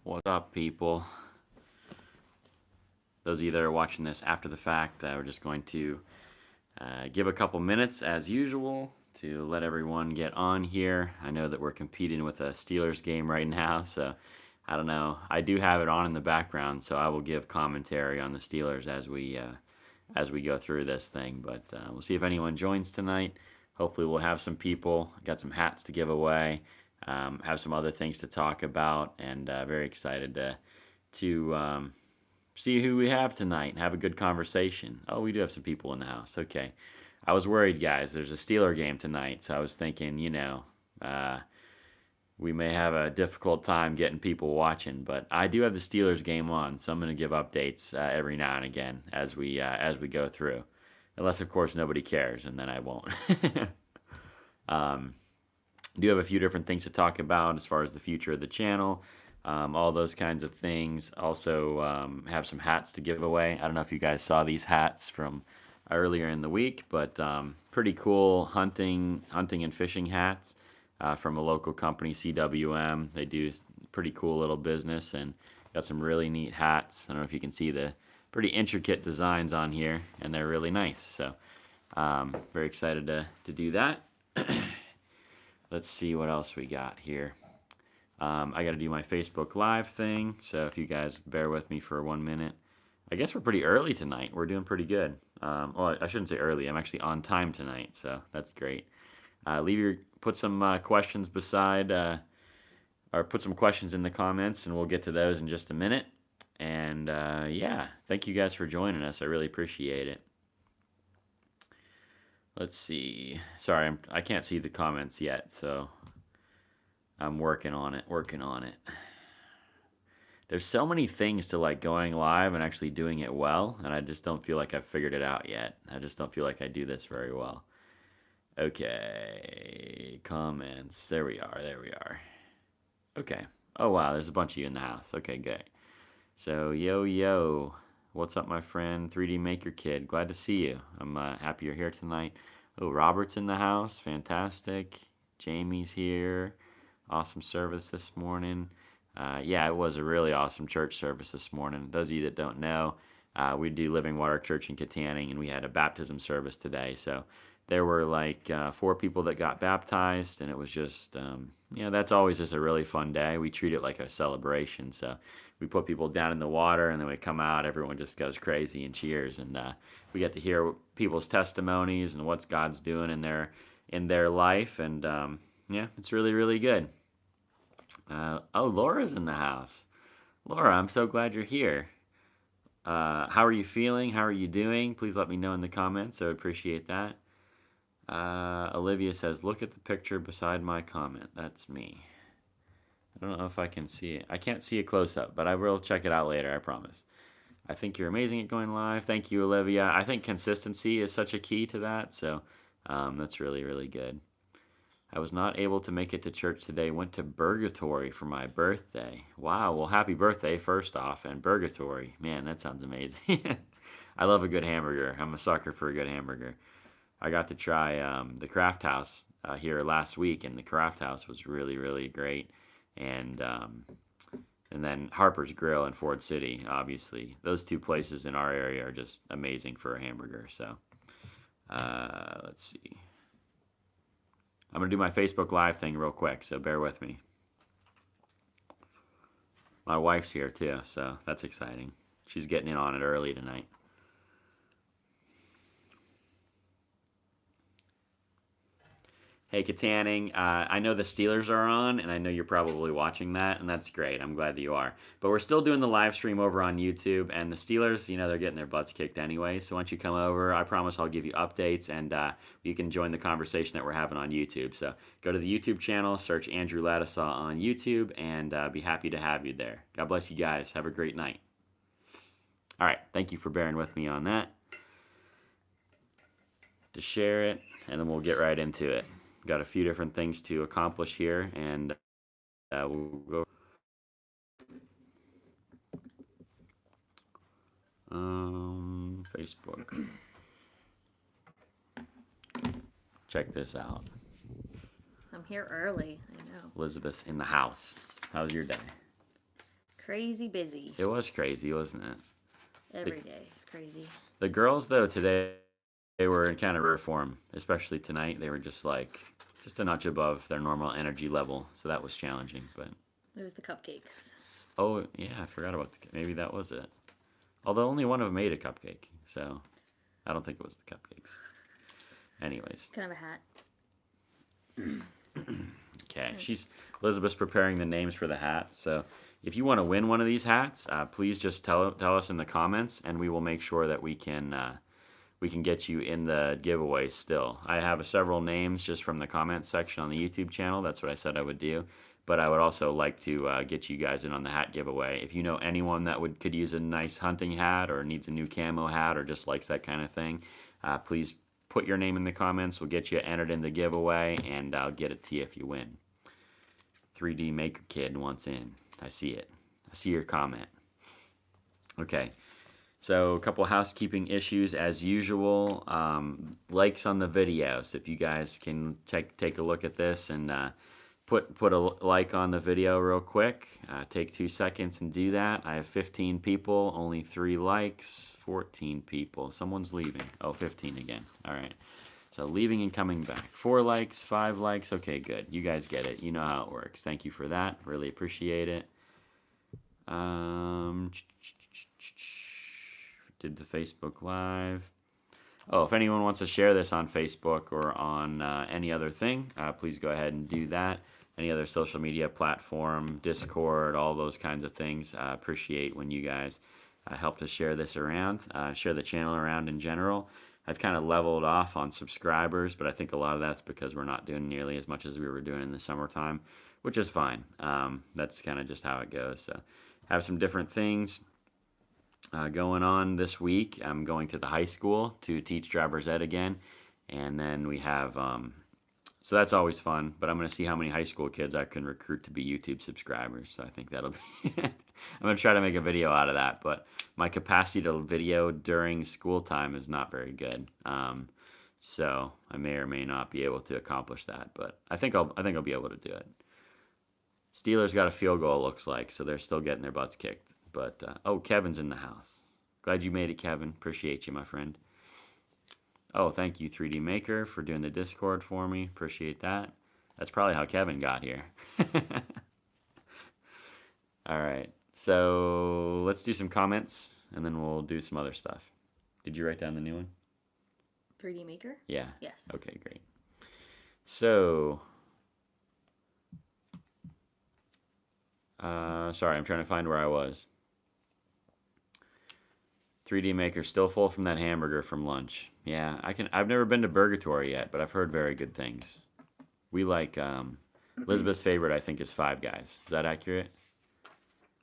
What's up, people? Those of you that are watching this after the fact, we're just going to give a couple minutes, as usual, to let everyone get on here. I know that we're competing with a Steelers game right now, so I don't know. I do have it on in the background, so I will give commentary on the Steelers as we go through this thing. But we'll see if anyone joins tonight. Hopefully, we'll have some people. Got some hats to give away. Have some other things to talk about, and very excited to see who we have tonight and have a good conversation. Oh, we do have some people in the house. Okay. I was worried, guys. There's a Steeler game tonight, so I was thinking, we may have a difficult time getting people watching, but I do have the Steelers game on, so I'm going to give updates every now and again as we go through. Unless, of course, nobody cares, and then I won't. Do have a few different things to talk about as far as the future of the channel, all those kinds of things. Also have some hats to give away. I don't know if you guys saw these hats from earlier in the week, but pretty cool hunting and fishing hats from a local company, CWM. They do pretty cool little business and got some really neat hats. I don't know if you can see the pretty intricate designs on here, and they're really nice. So very excited to do that. Let's see what else we got here. I got to do my Facebook Live thing, so if you guys bear with me for 1 minute. I guess we're pretty early tonight. We're doing pretty good. Well, I shouldn't say early. I'm actually on time tonight, so that's great. Put some questions beside, or put some questions in the comments, and we'll get to those in just a minute. And yeah, thank you guys for joining us. I really appreciate it. Let's see. Sorry, I can't see the comments yet, so I'm working on it. There's so many things to like going live and actually doing it well, and I just don't feel like I've figured it out yet. I just don't feel like I do this very well. Okay, comments. There we are. Okay. Oh, wow, there's a bunch of you in the house. Okay, good. So, yo. What's up, my friend? 3D Maker Kid. Glad to see you. I'm happy you're here tonight. Oh, Robert's in the house. Fantastic. Jamie's here. Awesome service this morning. Yeah, it was a really awesome church service this morning. Those of you that don't know, we do Living Water Church in Kittanning, and we had a baptism service today. So there were like 4 people that got baptized, and it was just, that's always just a really fun day. We treat it like a celebration. So we put people down in the water, and then we come out. Everyone just goes crazy and cheers, and we get to hear people's testimonies and what God's doing in their life, and yeah, it's really, really good. Oh, Laura's in the house. Laura, I'm so glad you're here. How are you feeling? How are you doing? Please let me know in the comments. I would appreciate that. Olivia says, look at the picture beside my comment. That's me. I don't know if I can see it. I can't see a close-up, but I will check it out later, I promise. I think you're amazing at going live. Thank you, Olivia. I think consistency is such a key to that, so that's really, really good. I was not able to make it to church today. Went to Burgatory for my birthday. Wow, well, happy birthday, first off, and Burgatory. Man, that sounds amazing. I love a good hamburger. I'm a sucker for a good hamburger. I got to try the Craft House here last week, and the Craft House was really, really great. And then Harper's Grill in Ford City, obviously. Those 2 places in our area are just amazing for a hamburger. So let's see. I'm going to do my Facebook Live thing real quick, so bear with me. My wife's here too, so that's exciting. She's getting in on it early tonight. Hey, Kittanning, I know the Steelers are on, and I know you're probably watching that, and that's great. I'm glad that you are. But we're still doing the live stream over on YouTube, and the Steelers, they're getting their butts kicked anyway. So once you come over, I promise I'll give you updates, and you can join the conversation that we're having on YouTube. So go to the YouTube channel, search Andrew Ladisaw on YouTube, and be happy to have you there. God bless you guys. Have a great night. All right, thank you for bearing with me on that. To share it, and then we'll get right into it. Got a few different things to accomplish here, and we'll go. Facebook. Check this out. I'm here early, I know. Elizabeth's in the house. How's your day? crazy busy. It was crazy, wasn't it? Every day is crazy. The girls, though, today, they were in kind of rare form, especially tonight. They were just a notch above their normal energy level, so that was challenging. But It was the cupcakes. oh yeah, I forgot about maybe that was it. Although only one of them ate a cupcake, so I don't think it was the cupcakes. Anyways, Kind of a hat. okay, Elizabeth's preparing the names for the hat. So if you want to win one of these hats, please just tell us in the comments, and we will make sure that we can get you in the giveaway still. I have several names just from the comments section on the YouTube channel. That's what I said I would do. But I would also like to get you guys in on the hat giveaway. If you know anyone that could use a nice hunting hat or needs a new camo hat or just likes that kind of thing, please put your name in the comments. We'll get you entered in the giveaway, and I'll get it to you if you win. 3D Maker Kid wants in. I see it. I see your comment. Okay. So a couple housekeeping issues as usual. Likes on the videos. If you guys can take a look at this and put a like on the video real quick. Take 2 seconds and do that. I have 15 people, only 3 likes, 14 people. Someone's leaving. Oh, 15 again. All right. So leaving and coming back. 4 likes, 5 likes. Okay, good. You guys get it. You know how it works. Thank you for that. Really appreciate it. Did the Facebook Live. Oh, if anyone wants to share this on Facebook or on any other thing, please go ahead and do that. Any other social media platform, Discord, all those kinds of things. I appreciate when you guys help to share this around, share the channel around in general. I've kind of leveled off on subscribers, but I think a lot of that's because we're not doing nearly as much as we were doing in the summertime, which is fine. That's kind of just how it goes. So have some different things going on this week. I'm going to the high school to teach driver's ed again, and then we have so that's always fun, but I'm going to see how many high school kids I can recruit to be YouTube subscribers. So I think that'll be I'm going to try to make a video out of that, but my capacity to video during school time is not very good. So I may or may not be able to accomplish that, but I think I'll be able to do it. Steelers got a field goal, looks like, so they're still getting their butts kicked. But, oh, Kevin's in the house. Glad you made it, Kevin. Appreciate you, my friend. Oh, thank you, 3D Maker, for doing the Discord for me. Appreciate that. That's probably how Kevin got here. All right. So let's do some comments, and then we'll do some other stuff. Did you write down the new one? 3D Maker? Yeah. Yes. Okay, great. So, sorry, I'm trying to find where I was. 3D Maker still full from that hamburger from lunch. Yeah, I've never been to Burgatory yet, but I've heard very good things. We like Elizabeth's favorite, I think, is Five Guys. Is that accurate?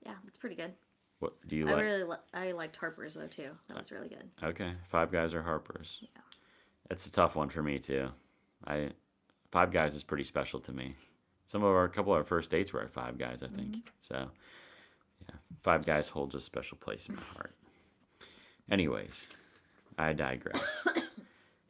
Yeah, it's pretty good. What do you like? I liked Harper's though too. That was really good. Okay, Five Guys or Harper's. Yeah. It's a tough one for me too. Five Guys is pretty special to me. A couple of our first dates were at Five Guys, I think. Mm-hmm. So, yeah, Five Guys holds a special place in my heart. Anyways, I digress.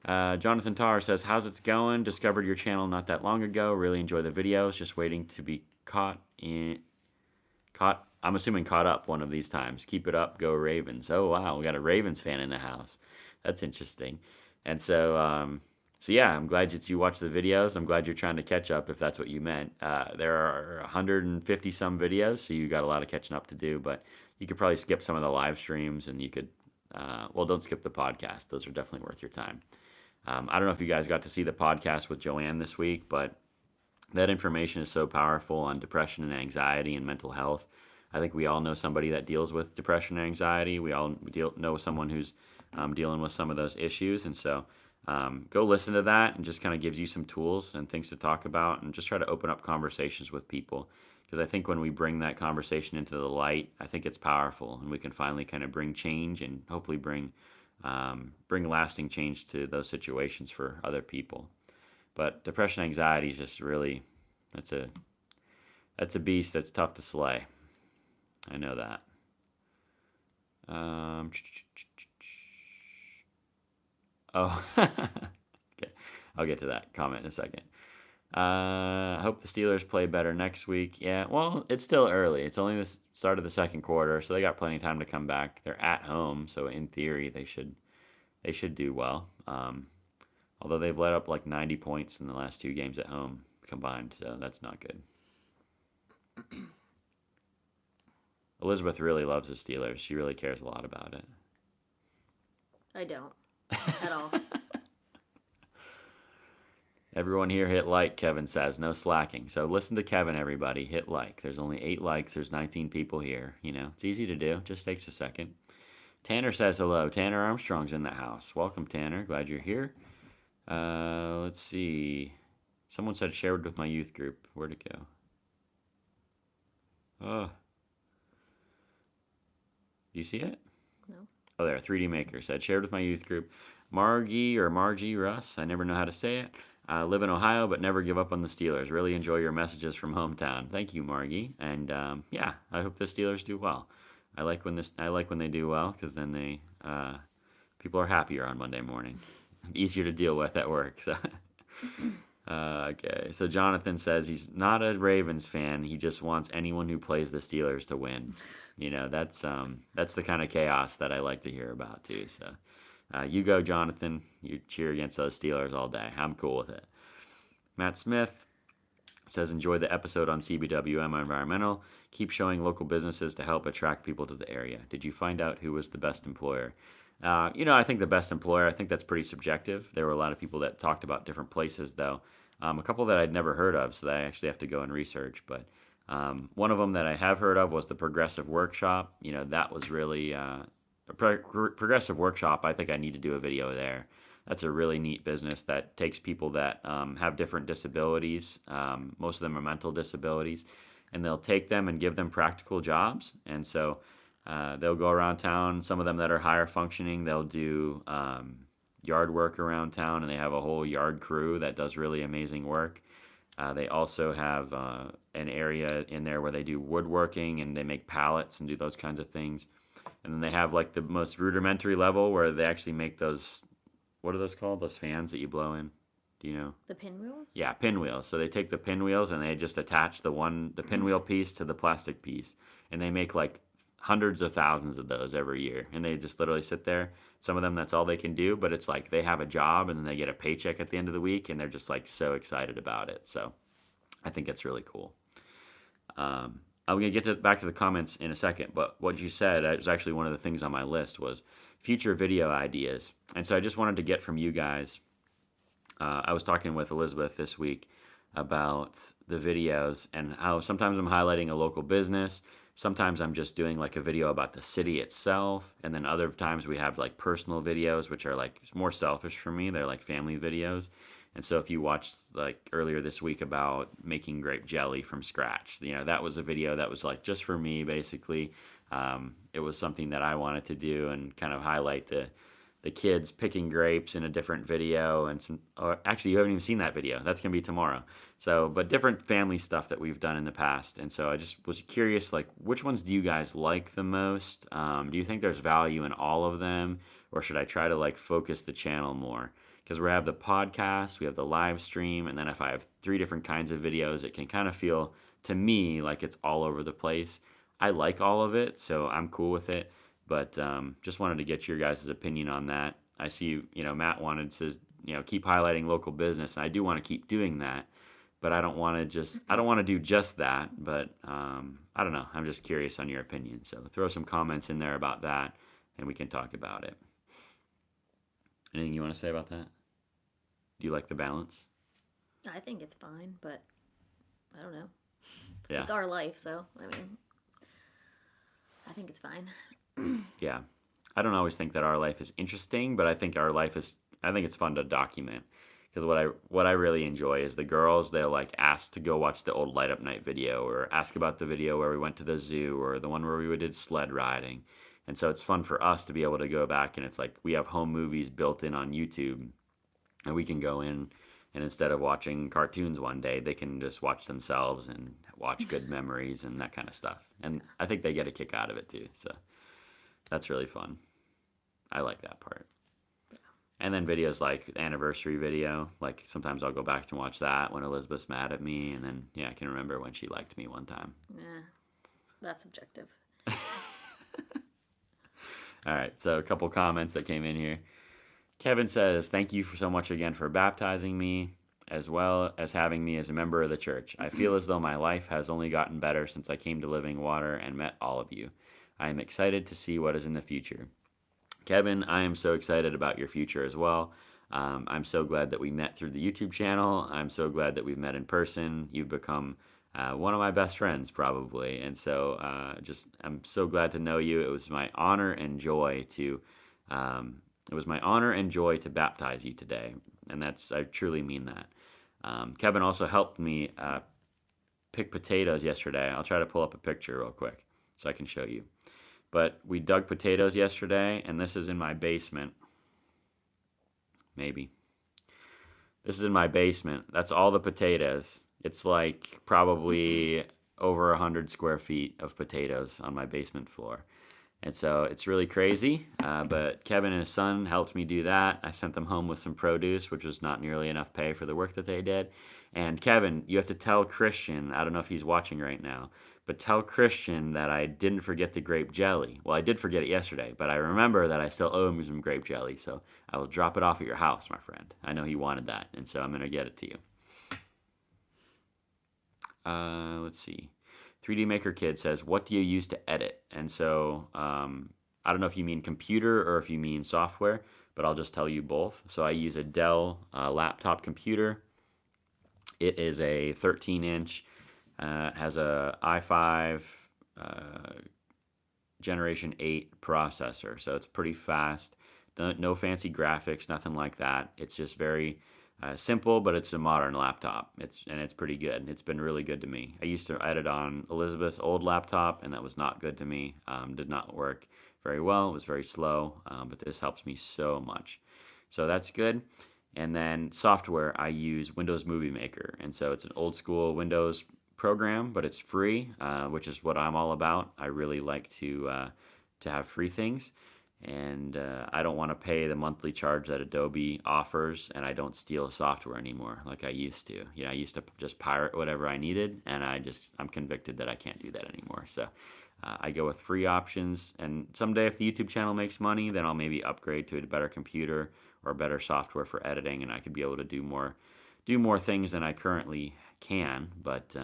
Jonathan Tarr says, how's it going? Discovered your channel not that long ago. Really enjoy the videos. Just waiting to be caught, I'm assuming caught up one of these times. Keep it up. Go Ravens. Oh, wow. We got a Ravens fan in the house. That's interesting. And so yeah, I'm glad that you watch the videos. I'm glad you're trying to catch up if that's what you meant. There are 150 some videos, so you got a lot of catching up to do, but you could probably skip some of the live streams, and you could don't skip the podcast. Those are definitely worth your time. I don't know if you guys got to see the podcast with Joanne this week, but that information is so powerful on depression and anxiety and mental health. I think we all know somebody that deals with depression and anxiety. We all know someone who's dealing with some of those issues. And so go listen to that, and just kind of gives you some tools and things to talk about, and just try to open up conversations with people. Because I think when we bring that conversation into the light, I think it's powerful, and we can finally kind of bring change and hopefully bring lasting change to those situations for other people. But depression and anxiety is just really, that's a beast that's tough to slay. I know that. Okay, I'll get to that comment in a second. I hope the Steelers play better next week. Yeah, well, it's still early. It's only the start of the second quarter, so they got plenty of time to come back. They're at home, so in theory they should do well. Although they've let up like 90 points in the last two games at home combined, so that's not good. Elizabeth really loves the Steelers. She really cares a lot about it. I don't at all. Everyone here hit like, Kevin says. No slacking. So listen to Kevin, everybody. Hit like. There's only 8 likes. There's 19 people here. It's easy to do. Just takes a second. Tanner says hello. Tanner Armstrong's in the house. Welcome, Tanner. Glad you're here. Let's see. Someone said shared with my youth group. Where'd it go? Oh. Do you see it? No. Oh, there. 3D Maker said shared with my youth group. Margie Russ. I never know how to say it. Live in Ohio, but never give up on the Steelers. Really enjoy your messages from hometown. Thank you, Margie. And yeah, I hope the Steelers do well. I like when they do well because then people are happier on Monday morning, easier to deal with at work. So okay, so Jonathan says he's not a Ravens fan. He just wants anyone who plays the Steelers to win. That's the kind of chaos that I like to hear about too. So. You go, Jonathan. You cheer against those Steelers all day. I'm cool with it. Matt Smith says, enjoy the episode on CBWM Environmental. Keep showing local businesses to help attract people to the area. Did you find out who was the best employer? I think the best employer, I think that's pretty subjective. There were a lot of people that talked about different places, though. A couple that I'd never heard of, so that I actually have to go and research. But one of them that I have heard of was the Progressive Workshop. That was really... Progressive Workshop, I think I need to do a video there. That's a really neat business that takes people that have different disabilities. Most of them are mental disabilities. And they'll take them and give them practical jobs. And so they'll go around town. Some of them that are higher functioning, they'll do yard work around town. And they have a whole yard crew that does really amazing work. They also have an area in there where they do woodworking and they make pallets and do those kinds of things. And then they have like the most rudimentary level where they actually make those, what are those called? Those fans that you blow in. Do you know? The pinwheels? Yeah, pinwheels. So they take the pinwheels and they just attach the pinwheel piece to the plastic piece. And they make like hundreds of thousands of those every year. And they just literally sit there. Some of them, that's all they can do. But it's like they have a job and then they get a paycheck at the end of the week. And they're just like so excited about it. So I think it's really cool. I'm going to get back to the comments in a second, but what you said was actually one of the things on my list was future video ideas. And so I just wanted to get from you guys, I was talking with Elizabeth this week about the videos and how sometimes I'm highlighting a local business, sometimes I'm just doing like a video about the city itself, and then other times we have like personal videos, which are like more selfish for me. They're like family videos. And so if you watched like earlier this week about making grape jelly from scratch, that was a video that was like just for me, basically. It was something that I wanted to do and kind of highlight the kids picking grapes in a different video. And actually, you haven't even seen that video. That's going to be tomorrow. So, but different family stuff that we've done in the past. And so I just was curious, like, which ones do you guys like the most? Do you think there's value in all of them? Or should I try to like focus the channel more? Because we have the podcast, we have the live stream, and then if I have 3 different kinds of videos, it can kind of feel, to me, like it's all over the place. I like all of it, so I'm cool with it, but just wanted to get your guys' opinion on that. I see, Matt wanted to, keep highlighting local business, and I do want to keep doing that, but I don't want to do just that, but I don't know. I'm just curious on your opinion, so throw some comments in there about that, and we can talk about it. Anything you want to say about that? Do you like the balance? I think it's fine, but I don't know. Yeah. It's our life, so, I mean, I think it's fine. Yeah. I don't always think that our life is interesting, but I think it's fun to document. Because what I really enjoy is the girls, they'll like ask to go watch the old Light Up Night video or ask about the video where we went to the zoo or the one where we did sled riding. And so it's fun for us to be able to go back and it's like we have home movies built in on YouTube and we can go in and instead of watching cartoons one day, they can just watch themselves and watch good memories and that kind of stuff. And I think they get a kick out of it too. So that's really fun. I like that part. And then videos like the anniversary video, like sometimes I'll go back and watch that when Elizabeth's mad at me, and then yeah, I can remember when she liked me one time. Yeah, that's objective. All right, so a couple comments that came in here. Kevin says, "Thank you so much again for baptizing me, as well as having me as a member of the church. I feel as though my life has only gotten better since I came to Living Water and met all of you. I am excited to see what is in the future." Kevin, I am so excited about your future as well. I'm so glad that we met through the YouTube channel. I'm so glad that we've met in person. You've become one of my best friends, probably. And so I'm so glad to know you. It was my honor and joy to baptize you today. And I truly mean that. Kevin also helped me pick potatoes yesterday. I'll try to pull up a picture real quick so I can show you. But we dug potatoes yesterday, and this is in my basement. Maybe. This is in my basement. That's all the potatoes. It's like probably over 100 square feet of potatoes on my basement floor. And so it's really crazy. But Kevin and his son helped me do that. I sent them home with some produce, which was not nearly enough pay for the work that they did. And Kevin, you have to tell Christian, I don't know if he's watching right now, but tell Christian that I didn't forget the grape jelly. Well, I did forget it yesterday, but I remember that I still owe him some grape jelly, so I will drop it off at your house, my friend. I know he wanted that, and so I'm going to get it to you. Let's see. 3D Maker Kid says, "What do you use to edit?" And so I don't know if you mean computer or if you mean software, but I'll just tell you both. So I use a Dell laptop computer. It is a 13-inch. It has a i5 Generation 8 processor, so it's pretty fast. No fancy graphics, nothing like that. It's just very simple, but it's a modern laptop. It's pretty good. It's been really good to me. I used to edit on Elizabeth's old laptop, and that was not good to me. Did not work very well. It was very slow, but this helps me so much. So that's good. And then software, I use Windows Movie Maker, and so it's an old school Windows program, but it's free, which is what I'm all about. I really like to have free things, and I don't want to pay the monthly charge that Adobe offers, and I don't steal software anymore like I used to. I used to just pirate whatever I needed, and I'm convicted that I can't do that anymore. So I go with free options, and someday if the YouTube channel makes money, then I'll maybe upgrade to a better computer or better software for editing, and I could be able to do more things than I currently can, but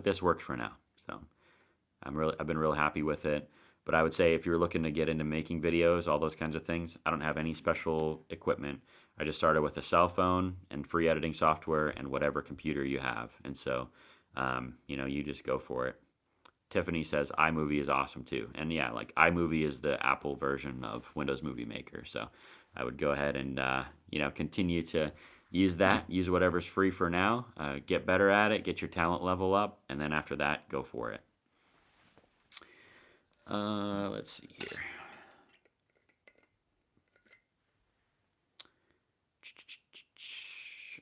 this works for now. So I've been real happy with it. But I would say if you're looking to get into making videos, all those kinds of things, I don't have any special equipment. I just started with a cell phone and free editing software and whatever computer you have. And so, you just go for it. Tiffany says iMovie is awesome too. And yeah, like iMovie is the Apple version of Windows Movie Maker. So I would go ahead and, continue to use whatever's free for now, get better at it, get your talent level up, and then after that, go for it. Let's see here.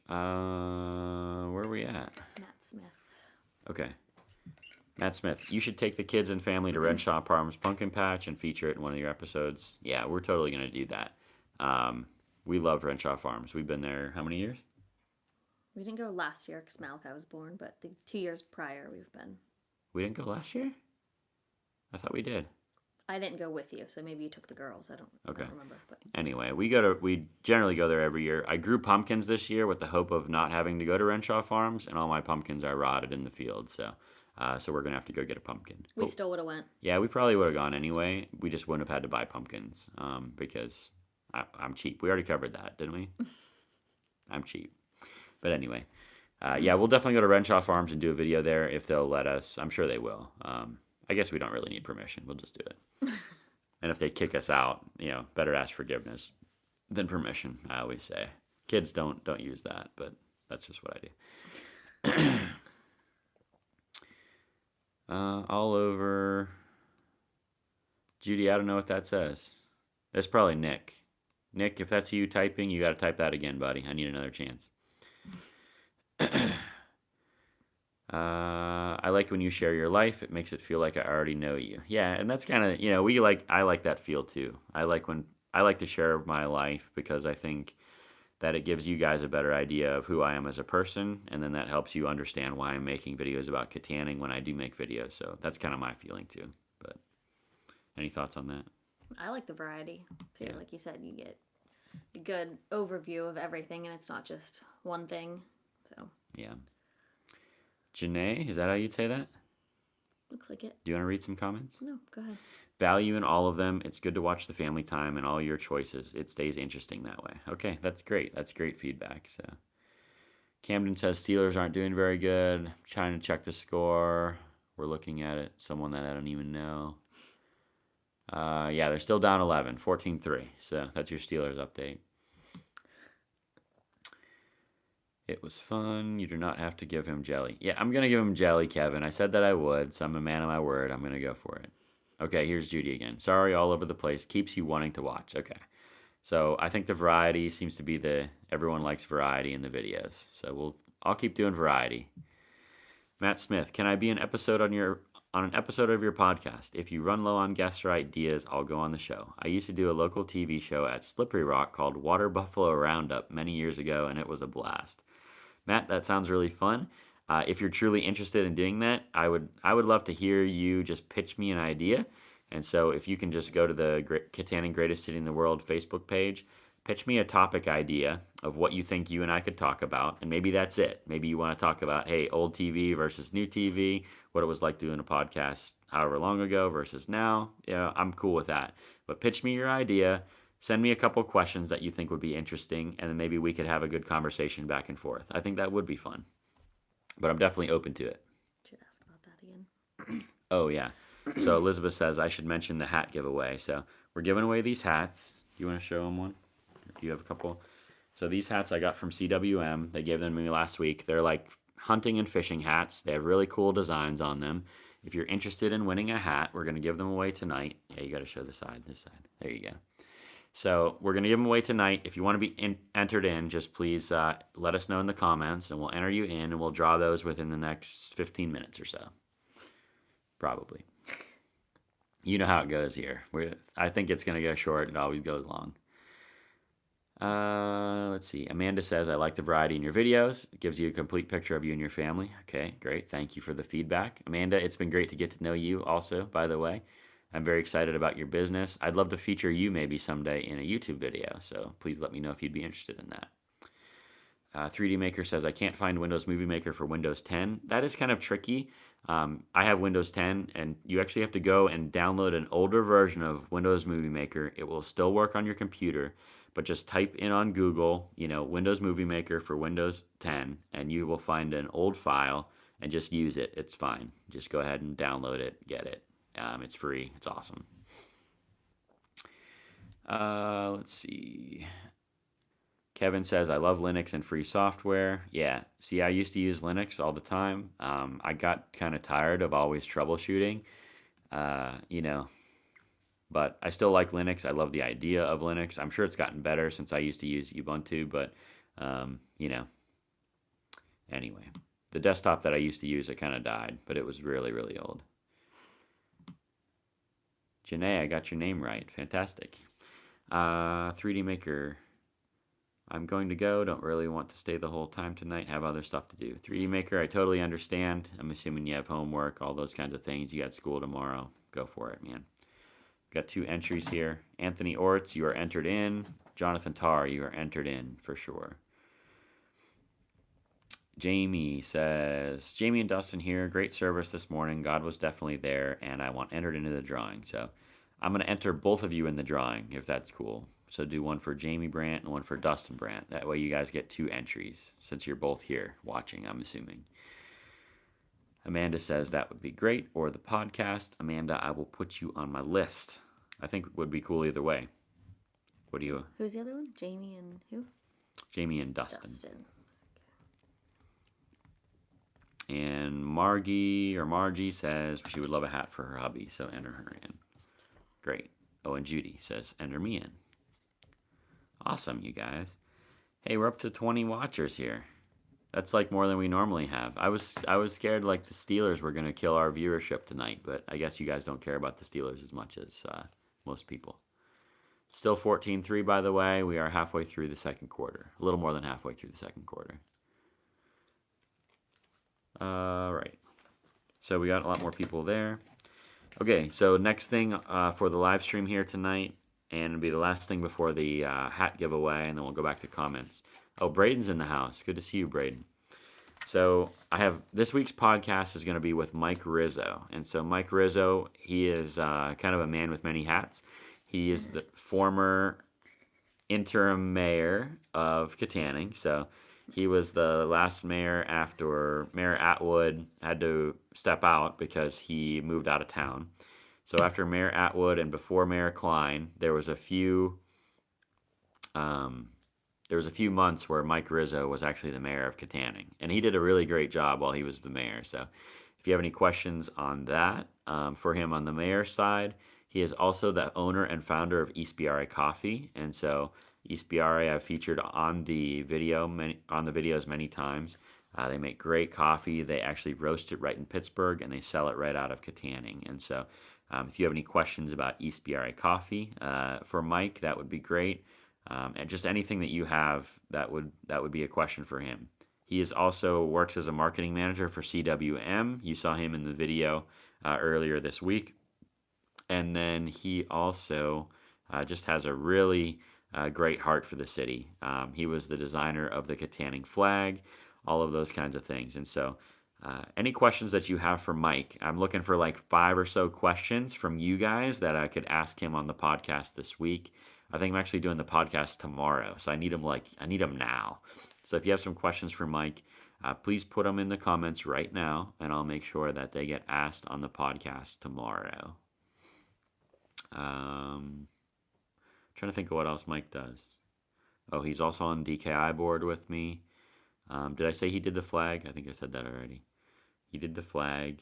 Where are we at? Matt Smith. Okay. Matt Smith, you should take the kids and family to Renshaw Farms Pumpkin Patch and feature it in one of your episodes. Yeah, we're totally going to do that. We love Renshaw Farms. We've been there how many years? We didn't go last year because Malachi was born, but the 2 years prior we've been. We didn't go last year? I thought we did. I didn't go with you, so maybe you took the girls. I don't remember. But anyway, we generally go there every year. I grew pumpkins this year with the hope of not having to go to Renshaw Farms, and all my pumpkins are rotted in the field. So we're gonna have to go get a pumpkin. We still would have went. Yeah, we probably would have gone anyway. We just wouldn't have had to buy pumpkins because I'm cheap. We already covered that, didn't we? I'm cheap. But anyway, yeah, we'll definitely go to Renshaw Farms and do a video there if they'll let us. I'm sure they will. I guess we don't really need permission. We'll just do it. And if they kick us out, better ask forgiveness than permission, I always say. Kids don't use that, but that's just what I do. All over. Judy, I don't know what that says. That's probably Nick. Nick, if that's you typing, you got to type that again, buddy. I need another chance. I like when you share your life. It makes it feel like I already know you. Yeah, and that's kind of, I like that feel too. I I like to share my life because I think that it gives you guys a better idea of who I am as a person, and then that helps you understand why I'm making videos about Kittanning when I do make videos. So that's kind of my feeling too. But any thoughts on that? I like the variety too. Yeah. Like you said, you get a good overview of everything, and it's not just one thing. So Yeah. Janae, is that how you'd say that? looks like it. Do you want to read some comments? No, go ahead. Value in all of them. It's good to watch the family time and all your choices. It stays interesting that way. Okay, that's great. That's great feedback. So Camden says Steelers aren't doing very good. Trying to check the score. We're looking at it. Someone that I don't even know. Yeah, they're still down 11, 14-3. So that's your Steelers update. It was fun. You do not have to give him jelly. Yeah, I'm going to give him jelly, Kevin. I said that I would, so I'm a man of my word. I'm going to go for it. Okay, here's Judy again. Sorry, all over the place. Keeps you wanting to watch. Okay. So I think the variety seems to be everyone likes variety in the videos. So I'll keep doing variety. Matt Smith, can I be an episode on an episode of your podcast? If you run low on guests or ideas, I'll go on the show. I used to do a local TV show at Slippery Rock called Water Buffalo Roundup many years ago, and it was a blast. Matt, that sounds really fun. If you're truly interested in doing that, I would love to hear you just pitch me an idea. And so if you can just go to the Kittanning Greatest City in the World Facebook page, pitch me a topic idea of what you think you and I could talk about. And maybe that's it. Maybe you want to talk about, hey, old TV versus new TV, what it was like doing a podcast however long ago versus now. Yeah, I'm cool with that. But pitch me your idea. Send me a couple questions that you think would be interesting, and then maybe we could have a good conversation back and forth. I think that would be fun. But I'm definitely open to it. Should ask about that again. Oh, yeah. So Elizabeth says I should mention the hat giveaway. So we're giving away these hats. Do you want to show them one? Do you have a couple? So these hats I got from CWM. They gave them to me last week. They're like hunting and fishing hats. They have really cool designs on them. If you're interested in winning a hat, we're going to give them away tonight. Yeah, you got to show this side. There you go. So we're going to give them away tonight. If you want to be entered in, just please let us know in the comments, and we'll enter you in, and we'll draw those within the next 15 minutes or so. Probably. You know how it goes here. I think it's going to go short. It always goes long. Let's see. Amanda says, I like the variety in your videos. It gives you a complete picture of you and your family. Okay, great. Thank you for the feedback. Amanda, it's been great to get to know you also, by the way. I'm very excited about your business. I'd love to feature you maybe someday in a YouTube video, so please let me know if you'd be interested in that. 3D Maker says, I can't find Windows Movie Maker for Windows 10. That is kind of tricky. I have Windows 10, and you actually have to go and download an older version of Windows Movie Maker. It will still work on your computer, but just type in on Google, Windows Movie Maker for Windows 10, and you will find an old file and just use it. It's fine. Just go ahead and download it, get it. It's free. It's awesome. Let's see. Kevin says, I love Linux and free software. Yeah. See, I used to use Linux all the time. I got kind of tired of always troubleshooting, but I still like Linux. I love the idea of Linux. I'm sure it's gotten better since I used to use Ubuntu, but, anyway. The desktop that I used to use, it kind of died, but it was really, really old. Janae, I got your name right. Fantastic. 3D Maker. I'm going to go. Don't really want to stay the whole time tonight. Have other stuff to do. 3D Maker, I totally understand. I'm assuming you have homework, all those kinds of things. You got school tomorrow. Go for it, man. Got 2 entries here. Anthony Orts, you are entered in. Jonathan Tarr, you are entered in for sure. Jamie says, Jamie and Dustin here. Great service this morning. God was definitely there, and I want entered into the drawing. So I'm going to enter both of you in the drawing, if that's cool. So do one for Jamie Brandt and one for Dustin Brandt. That way you guys get 2 entries, since you're both here watching, I'm assuming. Amanda says that would be great, or the podcast. Amanda, I will put you on my list. I think it would be cool either way. What do you... Who's the other one? Jamie and who? Jamie and Dustin. Dustin. And Margie says she would love a hat for her hubby, so enter her in. Great. Oh, and Judy says enter me in. Awesome, you guys. Hey, we're up to 20 watchers here. That's like more than we normally have. I was scared like the Steelers were going to kill our viewership tonight, but I guess you guys don't care about the Steelers as much as most people. Still 14-3, by the way. We are halfway through the second quarter. A little more than halfway through the second quarter. All right. So we got a lot more people there. Okay, so next thing for the live stream here tonight, and it'll be the last thing before the hat giveaway, and then we'll go back to comments. Oh, Braden's in the house. Good to see you, Braden. So I have this week's podcast is going to be with Mike Rizzo, and so Mike Rizzo, he is kind of a man with many hats. He is the former interim mayor of Kittanning, so he was the last mayor after Mayor Atwood had to step out because he moved out of town. So after Mayor Atwood and before Mayor Klein, there was a few months where Mike Rizzo was actually the mayor of Kittanning, and he did a really great job while he was the mayor. So if you have any questions on that for him on the mayor's side, he is also the owner and founder of East BRA Coffee, and so East BRA I've featured on the videos many times. They make great coffee. They actually roast it right in Pittsburgh, and they sell it right out of Kittanning. And so, if you have any questions about East BRA Coffee for Mike, that would be great. And just anything that you have that would be a question for him. He is also works as a marketing manager for CWM. You saw him in the video earlier this week. And then he also just has a really great heart for the city. He was the designer of the Kittanning flag, all of those kinds of things. And so any questions that you have for Mike, I'm looking for like 5 or so questions from you guys that I could ask him on the podcast this week. I think I'm actually doing the podcast tomorrow, so I need him now. So if you have some questions for Mike, please put them in the comments right now, and I'll make sure that they get asked on the podcast tomorrow. Trying to think of what else Mike does. Oh, he's also on DKI board with me. Did I say he did the flag? I think I said that already. He did the flag.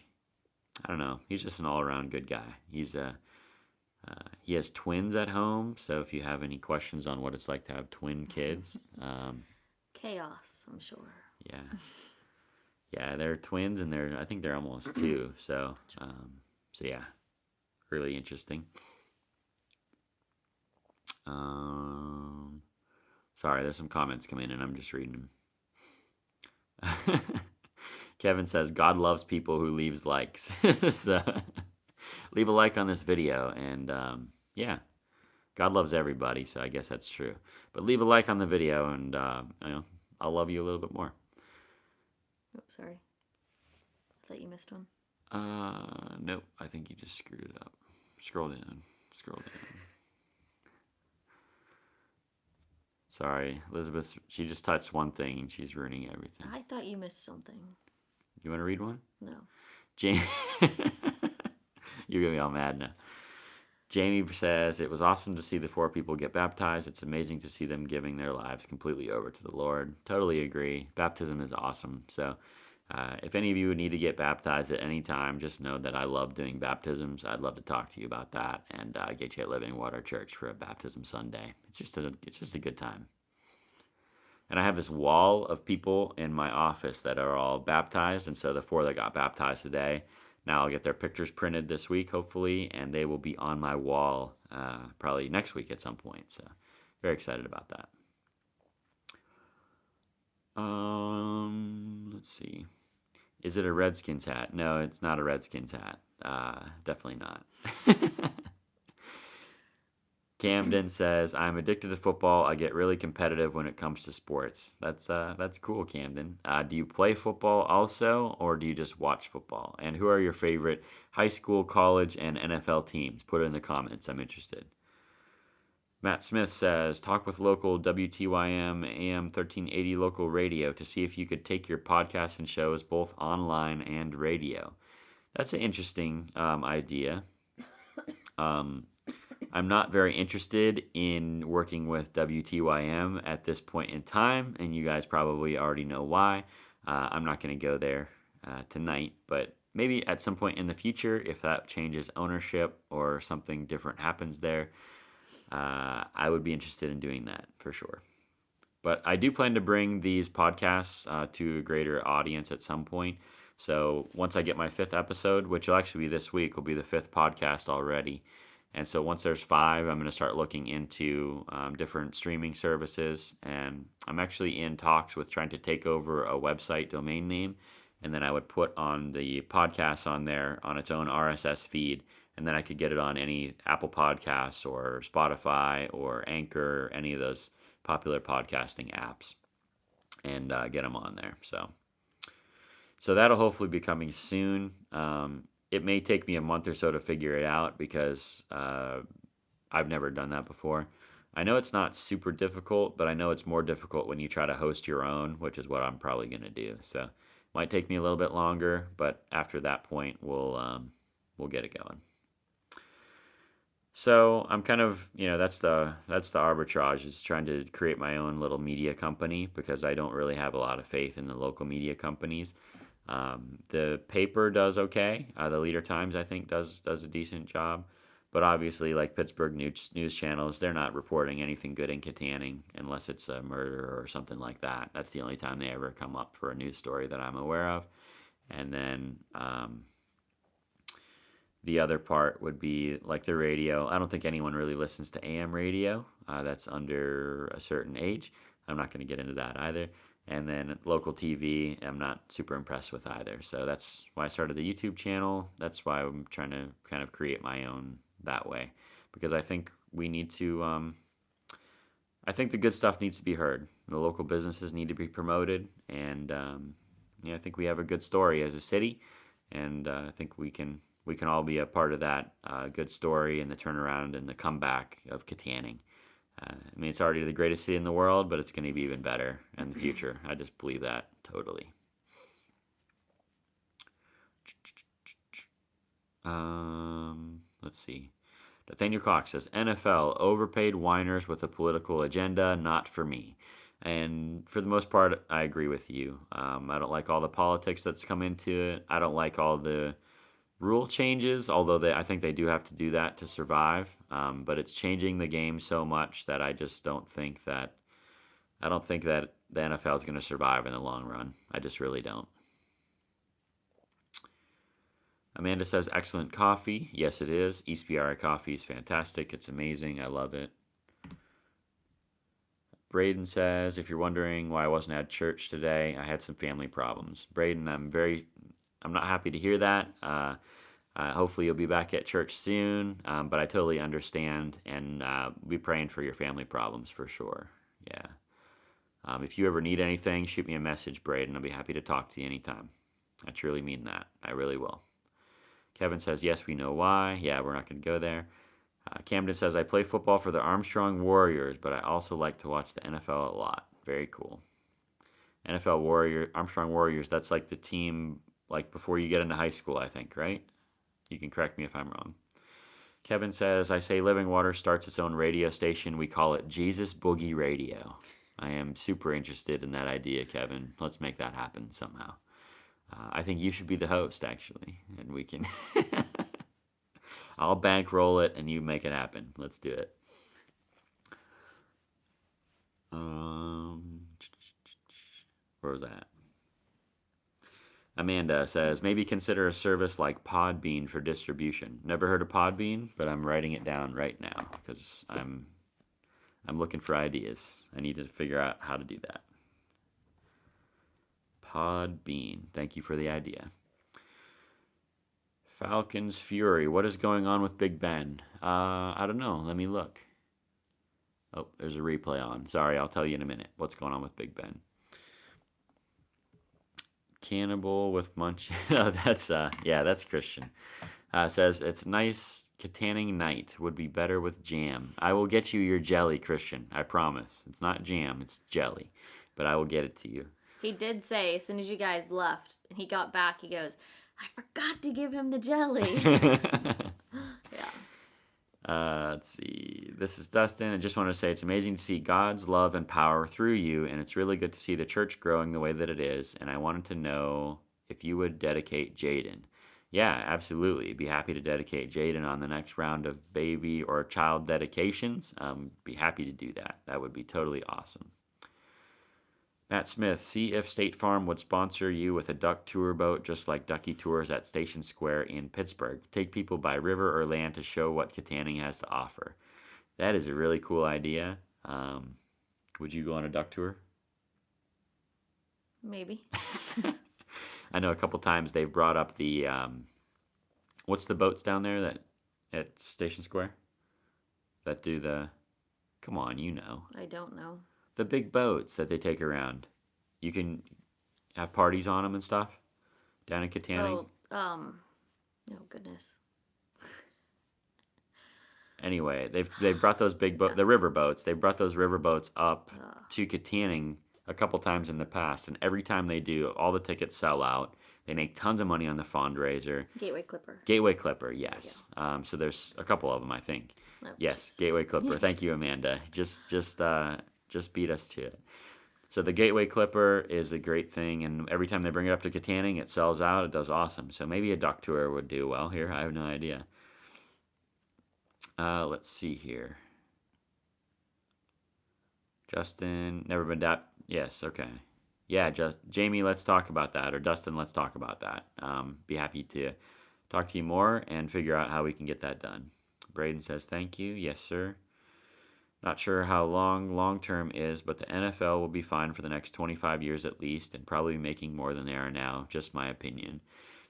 I don't know. He's just an all-around good guy. He has twins at home, so if you have any questions on what it's like to have twin kids, chaos, I'm sure. Yeah, they're twins, and I think they're almost 2. So yeah, really interesting. Sorry, there's some comments coming in, and I'm just reading them. Kevin says, God loves people who leaves likes. So leave a like on this video, and yeah, God loves everybody, so I guess that's true. But leave a like on the video, and I'll love you a little bit more. Oh, sorry. I thought you missed one. Nope, I think you just screwed it up. Scroll down. Sorry, Elizabeth, she just touched one thing, and she's ruining everything. I thought you missed something. You want to read one? No. Jamie, you're going to be all mad now. Jamie says, it was awesome to see the 4 people get baptized. It's amazing to see them giving their lives completely over to the Lord. Totally agree. Baptism is awesome. So if any of you need to get baptized at any time, just know that I love doing baptisms. I'd love to talk to you about that and get you at Living Water Church for a baptism Sunday. It's just a good time. And I have this wall of people in my office that are all baptized, and so the 4 that got baptized today, now I'll get their pictures printed this week, hopefully, and they will be on my wall probably next week at some point. So very excited about that. Let's see. Is it a Redskins hat? No, it's not a Redskins hat. Definitely not. Camden says, I'm addicted to football. I get really competitive when it comes to sports. That's cool, Camden. Do you play football also, or do you just watch football? And who are your favorite high school, college, and NFL teams? Put it in the comments. I'm interested. Matt Smith says, talk with local WTYM AM 1380 local radio to see if you could take your podcasts and shows both online and radio. That's an interesting idea. I'm not very interested in working with WTYM at this point in time, and you guys probably already know why. I'm not going to go there tonight, but maybe at some point in the future, if that changes ownership or something different happens there, I would be interested in doing that for sure. But I do plan to bring these podcasts to a greater audience at some point. So once I get my 5th episode, which will actually be this week, will be the 5th podcast already. And so once there's 5, I'm going to start looking into different streaming services. And I'm actually in talks with trying to take over a website domain name. And then I would put on the podcast on there on its own RSS feed. And then I could get it on any Apple Podcasts or Spotify or Anchor, any of those popular podcasting apps, and get them on there. So that'll hopefully be coming soon. It may take me a month or so to figure it out because I've never done that before. I know it's not super difficult, but I know it's more difficult when you try to host your own, which is what I'm probably going to do. So it might take me a little bit longer, but after that point, we'll get it going. So I'm kind of, that's the arbitrage, is trying to create my own little media company because I don't really have a lot of faith in the local media companies. The paper does okay. The Leader Times, I think, does a decent job. But obviously, like Pittsburgh news channels, they're not reporting anything good in Kittanning unless it's a murder or something like that. That's the only time they ever come up for a news story that I'm aware of. And then the other part would be like the radio. I don't think anyone really listens to AM radio. That's under a certain age. I'm not going to get into that either. And then local TV, I'm not super impressed with either. So that's why I started the YouTube channel. That's why I'm trying to kind of create my own that way. Because I think we need to, I think the good stuff needs to be heard. The local businesses need to be promoted. And, I think we have a good story as a city. And I think we can all be a part of that good story and the turnaround and the comeback of Kittanning. It's already the greatest city in the world, but it's going to be even better in the future. I just believe that totally. Let's see. Nathaniel Cox says, NFL, overpaid whiners with a political agenda, not for me. And for the most part, I agree with you. I don't like all the politics that's come into it. I don't like all the rule changes, although I think they do have to do that to survive. But it's changing the game so much that I just don't think that the NFL is going to survive in the long run. I just really don't. Amanda says, excellent coffee. Yes, it is. East PRI coffee is fantastic. It's amazing. I love it. Braden says, if you're wondering why I wasn't at church today, I had some family problems. Braden, I'm not happy to hear that. Hopefully you'll be back at church soon, but I totally understand, and be praying for your family problems for sure. Yeah. If you ever need anything, shoot me a message, Braden. I'll be happy to talk to you anytime. I truly mean that. I really will. Kevin says, yes, we know why. Yeah, we're not going to go there. Camden says, I play football for the Armstrong Warriors, but I also like to watch the NFL a lot. Very cool. Armstrong Warriors, that's like the team like before you get into high school, I think, right? You can correct me if I'm wrong. Kevin says, I say Living Water starts its own radio station. We call it Jesus Boogie Radio. I am super interested in that idea, Kevin. Let's make that happen somehow. I think you should be the host, actually, and we can... I'll bankroll it, and you make it happen. Let's do it. Where was that? Amanda says, maybe consider a service like Podbean for distribution. Never heard of Podbean, but I'm writing it down right now because I'm looking for ideas. I need to figure out how to do that. Podbean. Thank you for the idea. Falcons Fury. What is going on with Big Ben? I don't know. Let me look. Oh, there's a replay on. Sorry, I'll tell you in a minute what's going on with Big Ben. Cannibal with Munch. Oh, that's Christian. Says it's nice. Kittanning night would be better with jam. I will get you your jelly, Christian. I promise. It's not jam, it's jelly, but I will get it to you. He did say as soon as you guys left and he got back, he goes, I forgot to give him the jelly. Yeah. Let's see. This is Dustin. I just want to say it's amazing to see God's love and power through you, and it's really good to see the church growing the way that it is. And I wanted to know if you would dedicate Jaden. Yeah, absolutely. Be happy to dedicate Jaden on the next round of baby or child dedications. Be happy to do that. That would be totally awesome. Matt Smith, see if State Farm would sponsor you with a duck tour boat just like Ducky Tours at Station Square in Pittsburgh. Take people by river or land to show what Kittanning has to offer. That is a really cool idea. Would you go on a duck tour? Maybe. I know a couple times they've brought up the what's the boats down there that at Station Square that do the come on, you know. I don't know. The big boats that they take around. You can have parties on them and stuff down in Kittanning. Oh goodness. Anyway, they've brought those the river boats. They've brought those river boats up to Kittanning a couple times in the past, and every time they do, all the tickets sell out. They make tons of money on the fundraiser. Gateway Clipper. Gateway Clipper, yes. So there's a couple of them, I think. Oh, yes, Gateway Clipper. Thank you, Amanda. Just beat us to it. So the Gateway Clipper is a great thing, and every time they bring it up to Kittanning, it sells out. It does awesome. So maybe a duck tour would do well here. I have no idea. Let's see here. Justin, never been that. Yes, okay. Yeah, Jamie, let's talk about that. Or Dustin, let's talk about that. Be happy to talk to you more and figure out how we can get that done. Braden says, thank you. Yes, sir. Not sure how long term is, but the NFL will be fine for the next 25 years at least and probably be making more than they are now. Just my opinion.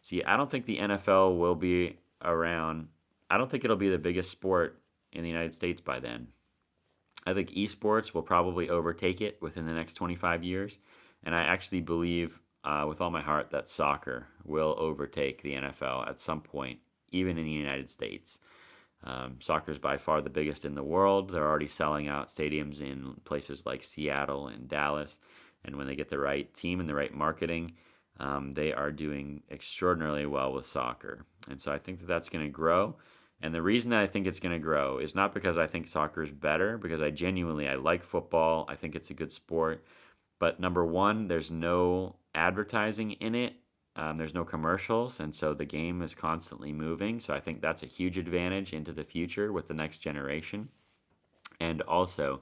See, I don't think the NFL will be around. I don't think it'll be the biggest sport in the United States by then. I think esports will probably overtake it within the next 25 years. And I actually believe with all my heart that soccer will overtake the NFL at some point, even in the United States. Soccer is by far the biggest in the world. They're already selling out stadiums in places like Seattle and Dallas. And when they get the right team and the right marketing, they are doing extraordinarily well with soccer. And so I think that that's going to grow. And the reason that I think it's going to grow is not because I think soccer is better, because I like football. I think it's a good sport. But number one, there's no advertising in it. There's no commercials, and so the game is constantly moving. So I think that's a huge advantage into the future with the next generation. And also,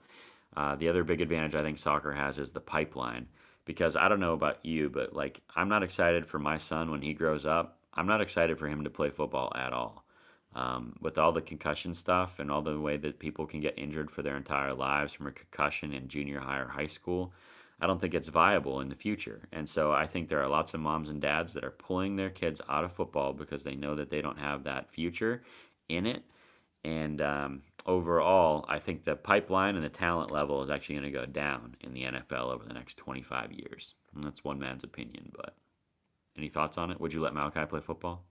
the other big advantage I think soccer has is the pipeline. Because I don't know about you, but like I'm not excited for my son when he grows up. I'm not excited for him to play football at all. With all the concussion stuff and all the way that people can get injured for their entire lives from a concussion in junior high or high school, I don't think it's viable in the future. And so I think there are lots of moms and dads that are pulling their kids out of football because they know that they don't have that future in it. And overall, I think the pipeline and the talent level is actually going to go down in the NFL over the next 25 years. And that's one man's opinion, but any thoughts on it? Would you let Malachi play football?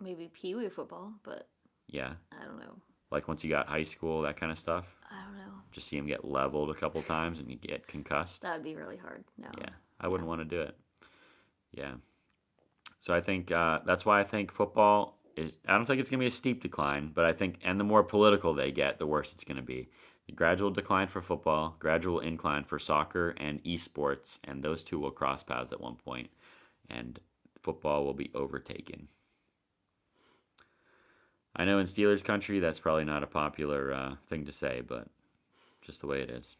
Maybe Pee Wee football, but Yeah. I don't know. Like once you got high school, that kind of stuff? I don't know. Just see him get leveled a couple times and you get concussed? That would be really hard. No. Yeah, I wouldn't want to do it. Yeah. So I think that's why I think football is. I don't think it's going to be a steep decline, but I think, and the more political they get, the worse it's going to be. The gradual decline for football, gradual incline for soccer and esports, and those two will cross paths at one point, and football will be overtaken. I know in Steelers country that's probably not a popular thing to say, but just the way it is.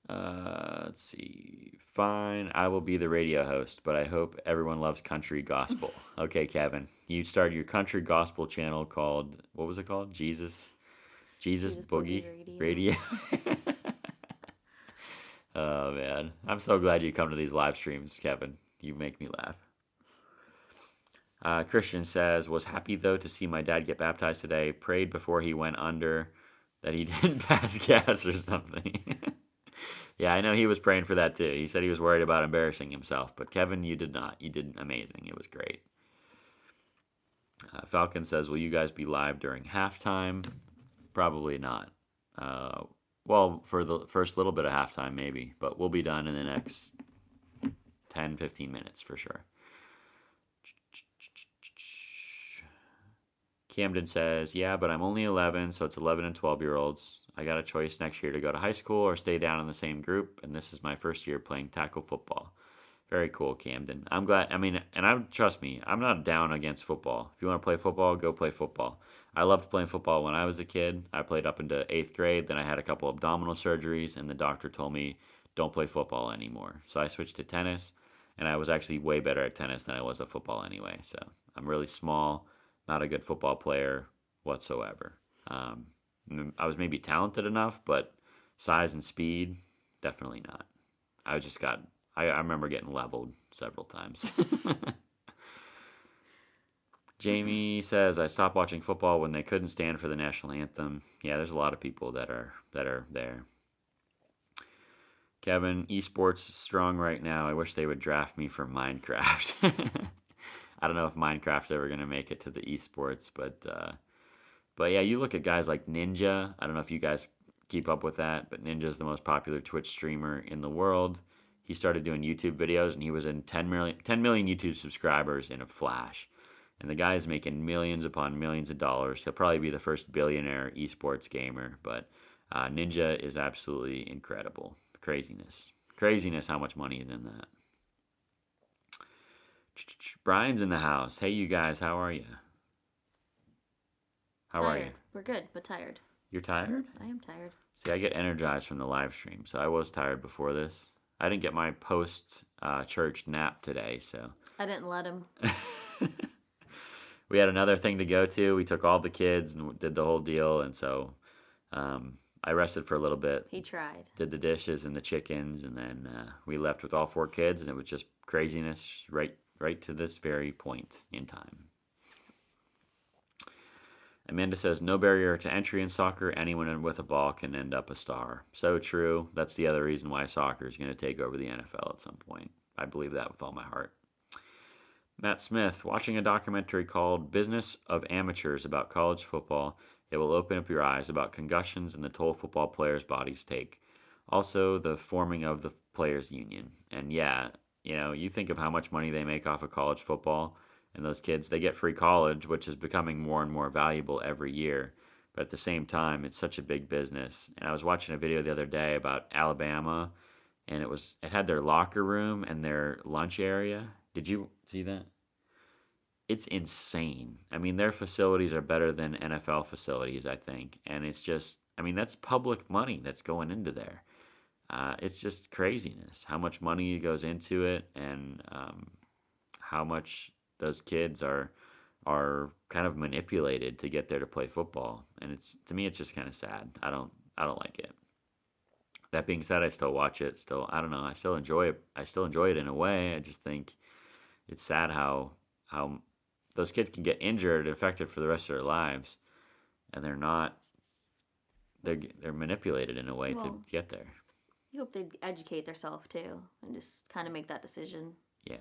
Let's see. Fine, I will be the radio host, but I hope everyone loves country gospel. Okay, Kevin, you started your country gospel channel called, what was it called? Jesus Boogie Radio. Oh man, I'm so glad you come to these live streams, Kevin. You make me laugh. Christian says, was happy though to see my dad get baptized today. Prayed before he went under that he didn't pass gas or something. Yeah, I know he was praying for that too. He said he was worried about embarrassing himself. But Kevin, you did not. You did amazing. It was great. Falcon says, will you guys be live during halftime? Probably not. Well, for the first little bit of halftime, maybe. But we'll be done in the next 10, 15 minutes for sure. Camden says, yeah, but I'm only 11, so it's 11 and 12-year-olds. I got a choice next year to go to high school or stay down in the same group, and this is my first year playing tackle football. Very cool, Camden. I'm glad. I mean, and trust me, I'm not down against football. If you want to play football, go play football. I loved playing football when I was a kid. I played up into eighth grade. Then I had a couple abdominal surgeries, and the doctor told me don't play football anymore. So I switched to tennis, and I was actually way better at tennis than I was at football anyway. So I'm really small, not a good football player whatsoever. Um, I was maybe talented enough, but size and speed, definitely not. I just got. I remember getting leveled several times. Jamie says I stopped watching football when they couldn't stand for the national anthem. Yeah, there's a lot of people that are there. Kevin, esports is strong right now. I wish they would draft me for Minecraft. I don't know if Minecraft's ever gonna make it to the esports, but yeah, you look at guys like Ninja. I don't know if you guys keep up with that, but Ninja's the most popular Twitch streamer in the world. He started doing YouTube videos, and he was in 10 million YouTube subscribers in a flash. And the guy is making millions upon millions of dollars. He'll probably be the first billionaire esports gamer, but Ninja is absolutely incredible. Craziness how much money is in that. Brian's in the house. Hey, you guys, how are you? How are you? Tired. We're good, but tired. You're tired? I am tired. See, I get energized from the live stream, so I was tired before this. I didn't get my post church nap today, so. I didn't let him. We had another thing to go to. We took all the kids and did the whole deal, and so I rested for a little bit. He tried. Did the dishes and the chickens, and then we left with all 4 kids, and it was just craziness right to this very point in time. Amanda says, no barrier to entry in soccer. Anyone with a ball can end up a star. So true. That's the other reason why soccer is going to take over the NFL at some point. I believe that with all my heart. Matt Smith, watching a documentary called Business of Amateurs about college football. It will open up your eyes about concussions and the toll football players' bodies take. Also, the forming of the players' union. And yeah, you think of how much money they make off of college football. And those kids, they get free college, which is becoming more and more valuable every year. But at the same time, it's such a big business. And I was watching a video the other day about Alabama, and it had their locker room and their lunch area. Did you see that? It's insane. I mean, their facilities are better than NFL facilities, I think. And it's just, I mean, that's public money that's going into there. It's just craziness how much money goes into it, and how much those kids are kind of manipulated to get there to play football, and to me it's just kind of sad. I don't like it. That being said, I still watch it. Still, I don't know. I still enjoy it. I still enjoy it in a way. I just think it's sad how those kids can get injured and affected for the rest of their lives, and they're not. They're manipulated in a way to get there. You hope they educate themselves too, and just kind of make that decision. Yeah.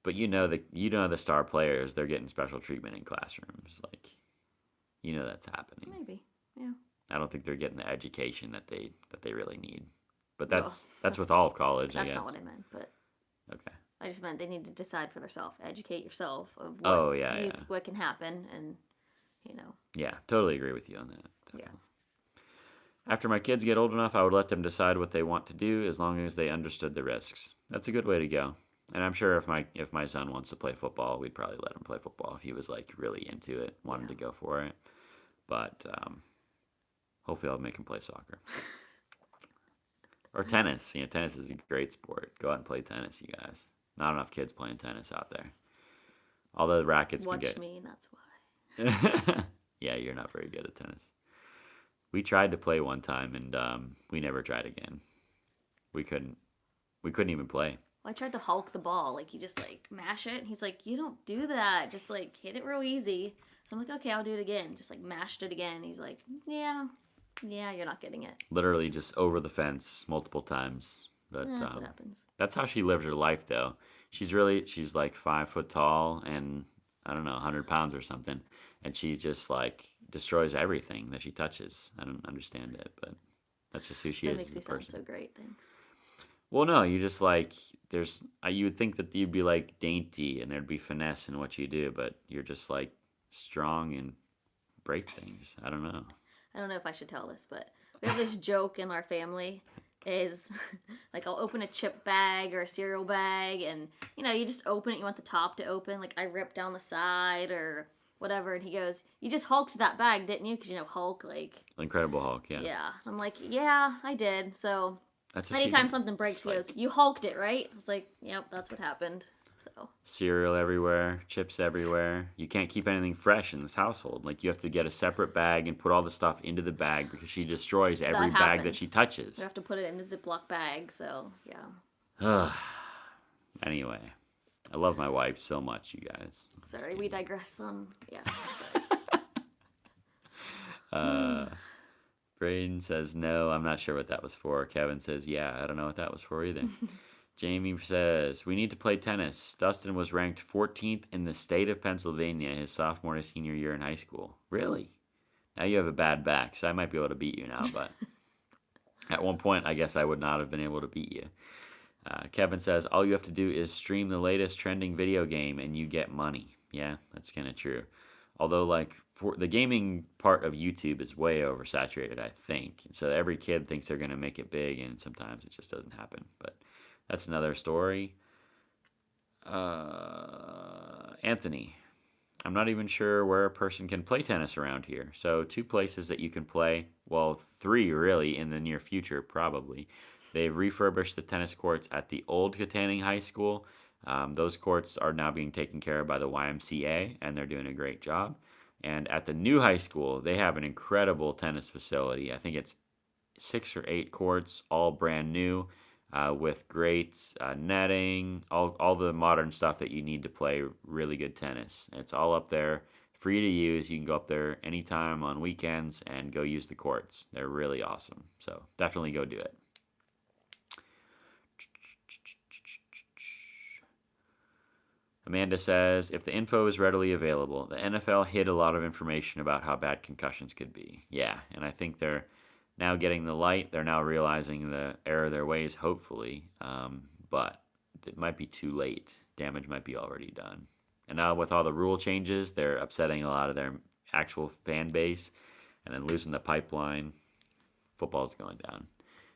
But the star players, they're getting special treatment in classrooms. Like, that's happening. Maybe, yeah. I don't think they're getting the education that they really need. But that's with all of college, I guess. That's not what I meant, but okay. I just meant they need to decide for themselves, educate yourself of what can happen, and Yeah, totally agree with you on that. Definitely. Yeah. After my kids get old enough, I would let them decide what they want to do as long as they understood the risks. That's a good way to go. And I'm sure if my son wants to play football, we'd probably let him play football if he was like really into it, wanted to go for it. But hopefully I'll make him play soccer. Or tennis. Tennis is a great sport. Go out and play tennis, you guys. Not enough kids playing tennis out there. Although the rackets can get... Watch me, that's why. Yeah, you're not very good at tennis. We tried to play one time, and we never tried again. We couldn't even play. Well, I tried to Hulk the ball. Like, you just, mash it. And he's like, you don't do that. Just, hit it real easy. So I'm like, okay, I'll do it again. Just, mashed it again. He's like, yeah, you're not getting it. Literally just over the fence multiple times. But that's what happens. That's how she lives her life, though. She's 5 foot tall and, I don't know, 100 pounds or something. And she just, destroys everything that she touches. I don't understand it, but that's just who she is as a person. That makes you sound so great, thanks. Well, no, you just you would think that you'd be dainty and there'd be finesse in what you do, but you're just strong and break things. I don't know. I don't know if I should tell this, but we have this joke in our family is like I'll open a chip bag or a cereal bag, and you just open it. You want the top to open. Like I rip down the side or whatever, and he goes, "You just hulked that bag, didn't you?" Because Hulk, like Incredible Hulk, yeah. yeah. I'm like, yeah, I did. So That's what anytime she something breaks, he like, goes, "You hulked it, right?" I was like, "Yep, that's what happened." So cereal everywhere, chips everywhere. You can't keep anything fresh in this household. Like you have to get a separate bag and put all the stuff into the bag because she destroys every that bag that she happens. touches. You have to put it in a Ziploc bag. So yeah. Anyway, I love my wife so much, you guys. Sorry, we digress on. Yeah. Braden says no. I'm not sure what that was for. Kevin says yeah. I don't know what that was for either. Jamie says, we need to play tennis. Dustin was ranked 14th in the state of Pennsylvania his sophomore to senior year in high school. Really? Now you have a bad back, so I might be able to beat you now, but at one point, I guess I would not have been able to beat you. Kevin says, all you have to do is stream the latest trending video game and you get money. Yeah, that's kind of true. Although, like, for the gaming part of YouTube is way oversaturated, I think. So every kid thinks they're going to make it big, and sometimes it just doesn't happen. But that's another story. Anthony, I'm not even sure where a person can play tennis around here. So 2 places that you can play, well, 3 really in the near future, probably. They've refurbished the tennis courts at the old Kittanning High School. Those courts are now being taken care of by the YMCA, and they're doing a great job. And at the new high school, they have an incredible tennis facility. I think it's 6 or 8 courts, all brand new, with great netting, all the modern stuff that you need to play really good tennis. It's all up there, free to use. You can go up there anytime on weekends and go use the courts. They're really awesome. So definitely go do it. Amanda says, if the info is readily available, the NFL hid a lot of information about how bad concussions could be. Yeah, and I think they're now getting the light. They're now realizing the error of their ways, hopefully. But it might be too late. Damage might be already done. And now with all the rule changes, they're upsetting a lot of their actual fan base and then losing the pipeline. Football's going down.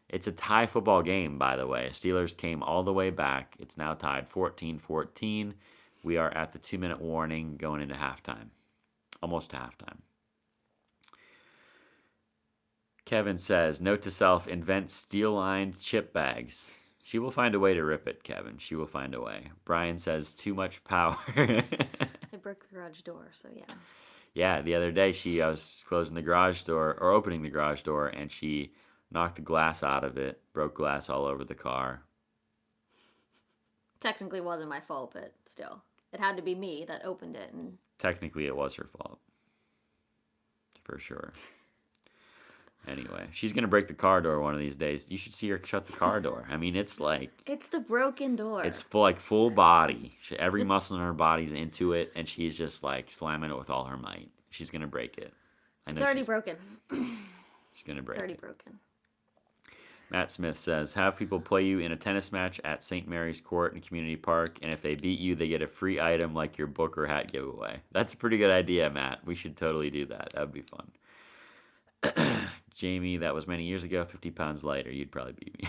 It's a tie football game, by the way. Steelers came all the way back. It's now tied 14-14. We are at the 2-minute warning going into halftime. Almost to halftime. Kevin says, note to self, invent steel-lined chip bags. She will find a way to rip it, Kevin. She will find a way. Brian says, too much power. I broke the garage door, so yeah. Yeah, the other day I was closing the garage door, or opening the garage door, and she knocked the glass out of it, broke glass all over the car. Technically wasn't my fault, but still. It had to be me that opened it. And technically it was her fault. For sure. Anyway, she's going to break the car door one of these days. You should see her shut the car door. I mean, it's like... It's the broken door. It's full body. Every muscle in her body's into it, and she's just like slamming it with all her might. She's going to break it. I know it's already broken. She's going to break it. It's already broken. Matt Smith says, have people play you in a tennis match at St. Mary's Court in Community Park, and if they beat you, they get a free item like your book or hat giveaway. That's a pretty good idea, Matt. We should totally do that. That would be fun. Jamie, that was many years ago, 50 pounds lighter. You'd probably beat me.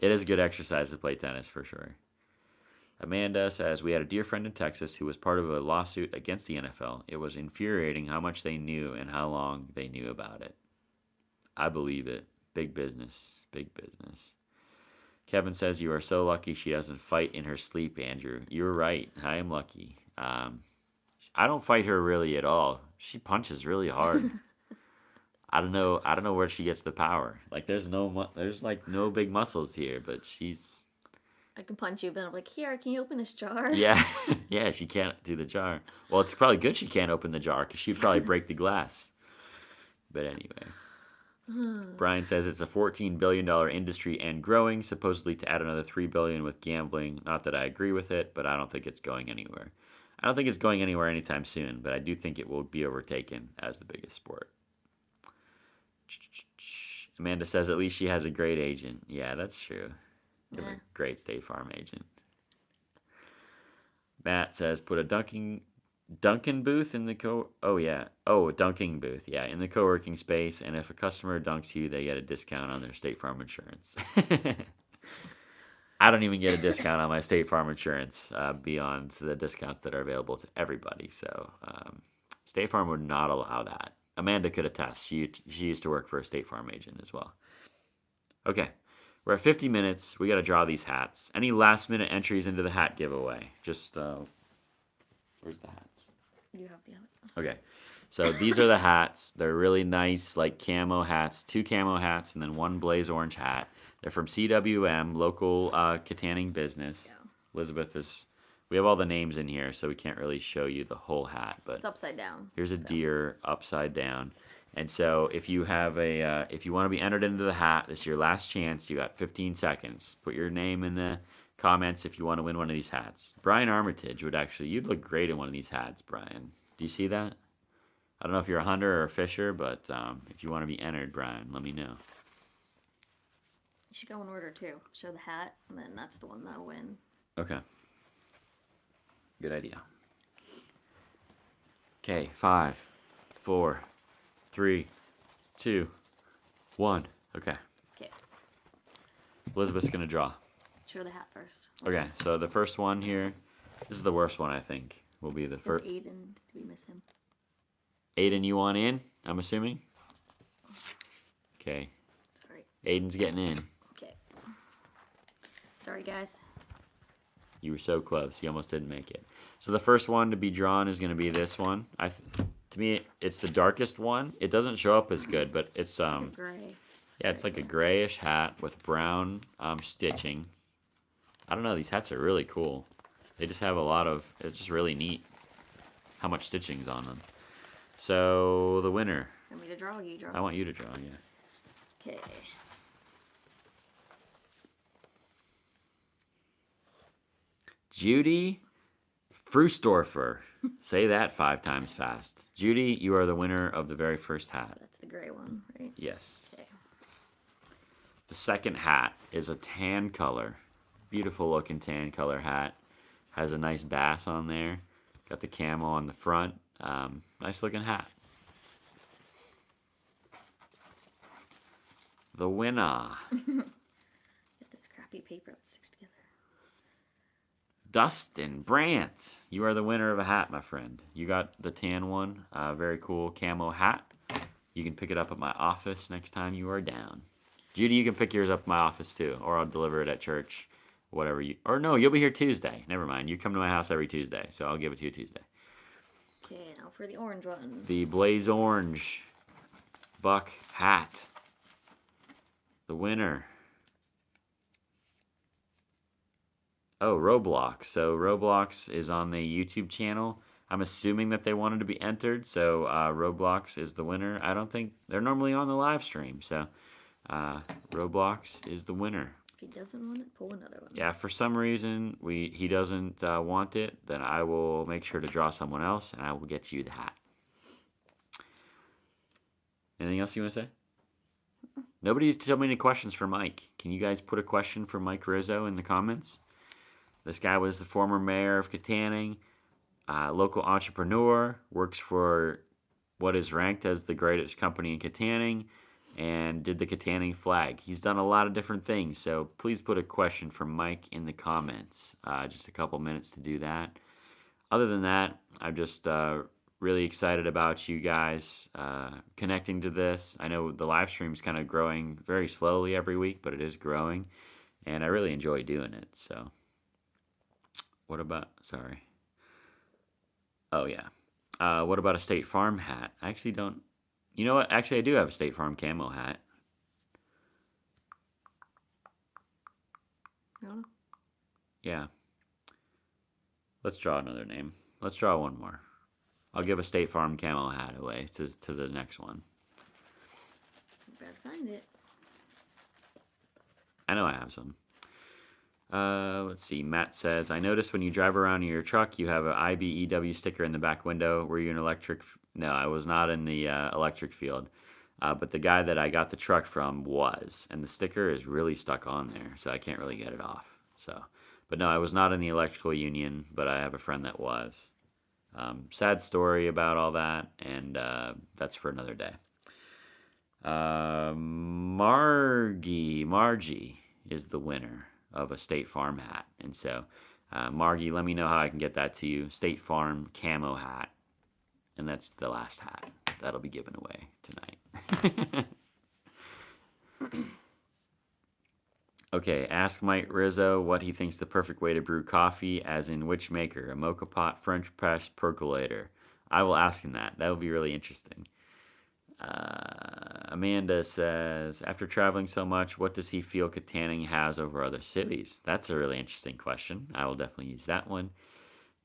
It is good exercise to play tennis, for sure. Amanda says, we had a dear friend in Texas who was part of a lawsuit against the NFL. It was infuriating how much they knew and how long they knew about it. I believe it. Big business. Big business. Kevin says, you are so lucky she doesn't fight in her sleep, Andrew. You're right. I am lucky. I don't fight her really at all. She punches really hard. I don't know where she gets the power. Like there's like no big muscles here, but she's... I can punch you, but I'm like, here, can you open this jar? Yeah. Yeah, she can't do the jar. Well, it's probably good she can't open the jar because she'd probably break the glass. But anyway. Brian says it's a $14 billion industry and growing, supposedly to add another $3 billion with gambling. Not that I agree with it, but I don't think it's going anywhere. I don't think it's going anywhere anytime soon, but I do think it will be overtaken as the biggest sport. Amanda says at least she has a great agent. Yeah, that's true. You have a great State Farm agent. Matt says put a dunking Dunkin' booth in the oh yeah. Oh, dunking booth. Yeah, in the co-working space, and if a customer dunks you, they get a discount on their State Farm insurance. I don't even get a discount on my State Farm insurance beyond the discounts that are available to everybody. So State Farm would not allow that. Amanda could attest. She used to work for a State Farm agent as well. Okay, we're at 50 minutes. We got to draw these hats. Any last minute entries into the hat giveaway? Just where's the hats? You have the other. Okay, so these are the hats. They're really nice, like camo hats. 2 camo hats and then 1 blaze orange hat. They're from CWM, local Kittanning business. Yeah. Elizabeth is. We have all the names in here, so we can't really show you the whole hat. But It's upside down. here's a deer upside down. And so if you have if you want to be entered into the hat, this is your last chance. You got 15 seconds. Put your name in the comments if you want to win one of these hats. Brian Armitage you'd look great in one of these hats, Brian. Do you see that? I don't know if you're a hunter or a fisher, but if you want to be entered, Brian, let me know. You should go in order too. Show the hat, and then that's the one that'll win. Okay. Good idea. Okay, 5, 4, 3, 2, 1. Okay. Okay. Elizabeth's gonna draw. Show the hat first. Okay, so the first one here, this is the worst one, I think. Will be the Is first. Aiden? Did we miss him? Aiden, you want in? I'm assuming. Okay, Sorry. Aiden's getting in. Okay. Sorry, guys. You were so close. You almost didn't make it. So the first one to be drawn is going to be this one. To me, it's the darkest one. It doesn't show up as good, but it's Gray. yeah, it's like a grayish hat with brown stitching. I don't know. These hats are really cool. They just have a lot of. It's just really neat how much stitching's on them. So the winner. Want me to draw? You draw. I want you to draw. Yeah. Okay. Judy Frustorfer. Say that 5 times fast. Judy, you are the winner of the very first So hat. that's the gray one, right? Yes. Okay. The second hat is a tan color. Beautiful looking tan color hat. Has a nice bass on there. Got the camo on the front. Nice looking hat. The winner. Get this crappy paper that sticks together. Dustin Brandt. You are the winner of a hat, my friend. You got the tan one. Very cool camo hat. You can pick it up at my office next time you are down. Judy, you can pick yours up at my office too, or I'll deliver it at church. Whatever you. Or no, you'll be here Tuesday. Never mind. You come to my house every Tuesday, so I'll give it to you Tuesday. Okay, now for the orange one. The blaze orange buck hat. The winner. Oh, Roblox. So Roblox is on the YouTube channel. I'm assuming that they wanted to be entered, so Roblox is the winner. I don't think they're normally on the live stream, so Roblox is the winner. If he doesn't want it, pull another one. Yeah, for some reason he doesn't want it, then I will make sure to draw someone else, and I will get you the hat. Anything else you want to say? Nobody's told me any questions for Mike. Can you guys put a question for Mike Rizzo in the comments? This guy was the former mayor of Kittanning, local entrepreneur, works for what is ranked as the greatest company in Kittanning, and did the Kittanning flag. He's done a lot of different things, so please put a question for Mike in the comments. Just a couple minutes to do that. Other than that, I'm just really excited about you guys connecting to this. I know the live stream is kind of growing very slowly every week, but it is growing, and I really enjoy doing it. So, what about? Sorry. Oh yeah. What about a State Farm hat? I actually don't. You know what? Actually, I do have a State Farm camo hat. No? Yeah. Let's draw another name. Let's draw one more. I'll give a State Farm camo hat away to the next one. You better find it. I know I have some. Let's see. Matt says, I noticed when you drive around in your truck, you have an IBEW sticker in the back window. Were you an electric? No, I was not in the electric field. But the guy that I got the truck from was. And the sticker is really stuck on there, so I can't really get it off. So, but no, I was not in the electrical union, but I have a friend that was. Sad story about all that, and that's for another day. Margie is the winner of a State Farm hat. And so, Margie, let me know how I can get that to you. State Farm camo hat. And that's the last hat that'll be given away tonight. Okay, ask Mike Rizzo what he thinks the perfect way to brew coffee, as in which maker, a mocha pot, French press, percolator. I will ask him that. That will be really interesting. Amanda says, after traveling so much, what does he feel Kittanning has over other cities? That's a really interesting question. I will definitely use that one.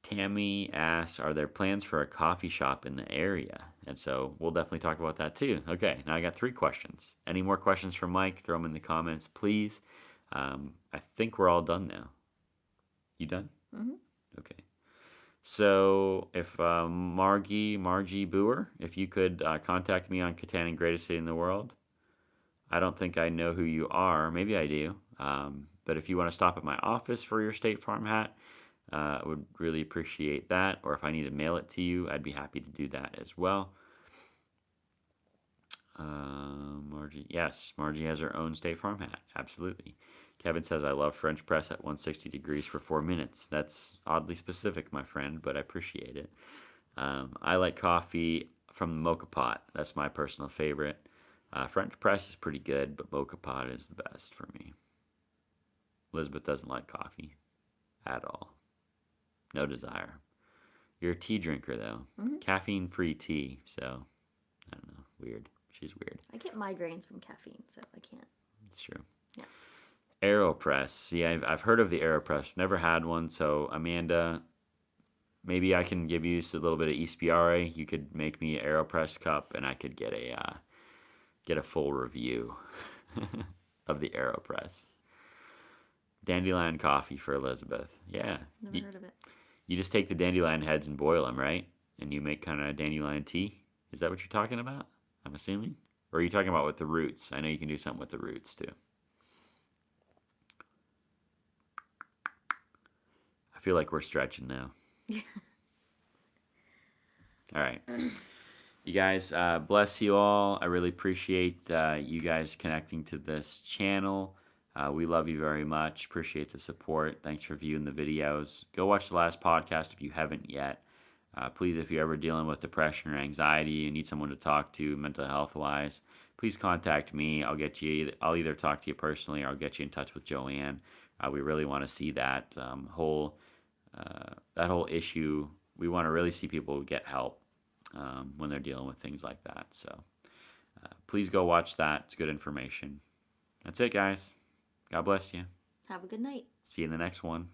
Tammy asks, are there plans for a coffee shop in the area? And so we'll definitely talk about that too. Okay, now I got 3 questions. Any more questions from Mike? Throw them in the comments, please. I think we're all done now. You done? Mm-hmm. Okay. So if Margie Boer, if you could contact me on Kittanning, greatest city in the world. I don't think I know who you are. Maybe I do. But if you want to stop at my office for your State Farm hat, I would really appreciate that. Or if I need to mail it to you, I'd be happy to do that as well. Margie, yes, Margie has her own State Farm hat. Absolutely. Kevin says, I love French press at 160 degrees for 4 minutes. That's oddly specific, my friend, but I appreciate it. I like coffee from the mocha pot. That's my personal favorite. French press is pretty good, but mocha pot is the best for me. Elizabeth doesn't like coffee at all. No desire. You're a tea drinker, though. Mm-hmm. Caffeine-free tea, so, I don't know. Weird. She's weird. I get migraines from caffeine, so I can't. It's true. Yeah. AeroPress. Yeah, I've heard of the AeroPress. Never had one, so Amanda, maybe I can give you a little bit of Ispiare. You could make me an AeroPress cup, and I could get a full review of the AeroPress. Dandelion coffee for Elizabeth. Yeah. Never heard of it. You just take the dandelion heads and boil them, right? And you make kind of dandelion tea. Is that what you're talking about? I'm assuming? Or are you talking about with the roots? I know you can do something with the roots, too. I feel like we're stretching now. All right. You guys, bless you all. I really appreciate you guys connecting to this channel. We love you very much. Appreciate the support. Thanks for viewing the videos. Go watch the last podcast if you haven't yet. Please, if you're ever dealing with depression or anxiety and need someone to talk to mental health wise, please contact me. I'll either talk to you personally or I'll get you in touch with Joanne. We really want to see that whole issue. We want to really see people get help when they're dealing with things like that. So please go watch that. It's good information. That's it, guys. God bless you. Have a good night. See you in the next one.